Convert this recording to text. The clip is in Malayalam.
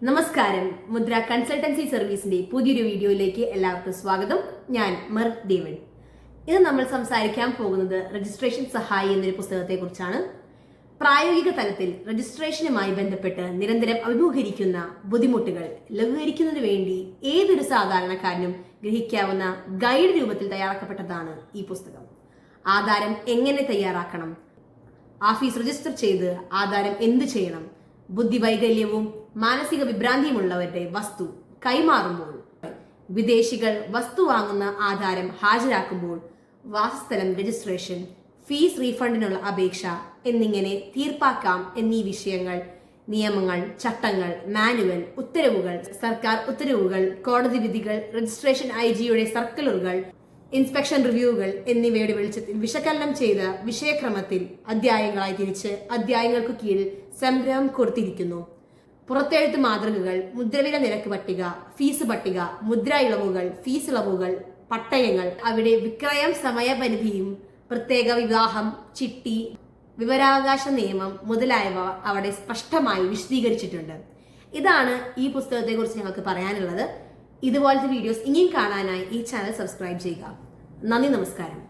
നമസ്കാരം. മുദ്ര കൺസൾട്ടൻസി സർവീസിന്റെ പുതിയൊരു വീഡിയോയിലേക്ക് എല്ലാവർക്കും സ്വാഗതം. ഞാൻ മർ ഡേവിഡ്. ഇന്ന് നമ്മൾ സംസാരിക്കാൻ പോകുന്നത് രജിസ്ട്രേഷൻ സഹായി എന്നൊരു പുസ്തകത്തെ കുറിച്ചാണ്. പ്രായോഗിക തലത്തിൽ രജിസ്ട്രേഷനുമായി ബന്ധപ്പെട്ട് നിരന്തരം അഭിമുഖീകരിക്കുന്ന ബുദ്ധിമുട്ടുകൾ ലഘൂകരിക്കുന്നതിന് വേണ്ടി ഏതൊരു സാധാരണക്കാരനും ഗ്രഹിക്കാവുന്ന ഗൈഡ് രൂപത്തിൽ തയ്യാറാക്കപ്പെട്ടതാണ് ഈ പുസ്തകം. ആധാരം എങ്ങനെ തയ്യാറാക്കണം, ഓഫീസ് രജിസ്റ്റർ ചെയ്ത് ആധാരം എന്ത് ചെയ്യണം, ബുദ്ധിവൈകല്യവും മാനസിക വിഭ്രാന്തിയുമുള്ളവരുടെ വസ്തു കൈമാറുമ്പോൾ, വിദേശികൾ വസ്തു വാങ്ങുന്ന ആധാരം ഹാജരാക്കുമ്പോൾ വാസസ്ഥലം രജിസ്ട്രേഷൻ, ഫീസ് റീഫണ്ടിനുള്ള അപേക്ഷ എന്നിങ്ങനെ തീർപ്പാക്കാം എന്നീ വിഷയങ്ങൾ, നിയമങ്ങൾ, ചട്ടങ്ങൾ, മാനുവൽ, ഉത്തരവുകൾ, സർക്കാർ ഉത്തരവുകൾ, കോടതി വിധികൾ, രജിസ്ട്രേഷൻ IG-യുടെ സർക്കുലറുകൾ, ഇൻസ്പെക്ഷൻ റിവ്യൂകൾ എന്നിവയുടെ വെളിച്ചത്തിൽ വിശകലനം ചെയ്ത വിഷയക്രമത്തിൽ അധ്യായങ്ങളായി തിരിച്ച് അധ്യായങ്ങൾക്ക് കീഴിൽ സംഗ്രഹം കൊടുത്തിരിക്കുന്നു. പുറത്തെഴുത്ത് മാതൃകകൾ, മുദ്രവില നിരക്ക് പട്ടിക, ഫീസ് പട്ടിക, മുദ്ര ഇളവുകൾ, ഫീസ് ഇളവുകൾ, പട്ടയങ്ങൾ, അവിടെ വിക്രയം സമയപരിധിയും പ്രത്യേക വിവാഹം, ചിട്ടി, വിവരാവകാശ നിയമം മുതലായവ അവിടെ സ്പഷ്ടമായി വിശദീകരിച്ചിട്ടുണ്ട്. ഇതാണ് ഈ പുസ്തകത്തെക്കുറിച്ച് ഞങ്ങൾക്ക് പറയാനുള്ളത്. ഇതുപോലത്തെ വീഡിയോസ് ഇനിയും കാണാനായി ഈ ചാനൽ സബ്സ്ക്രൈബ് ചെയ്യുക. നന്ദി, നമസ്കാരം.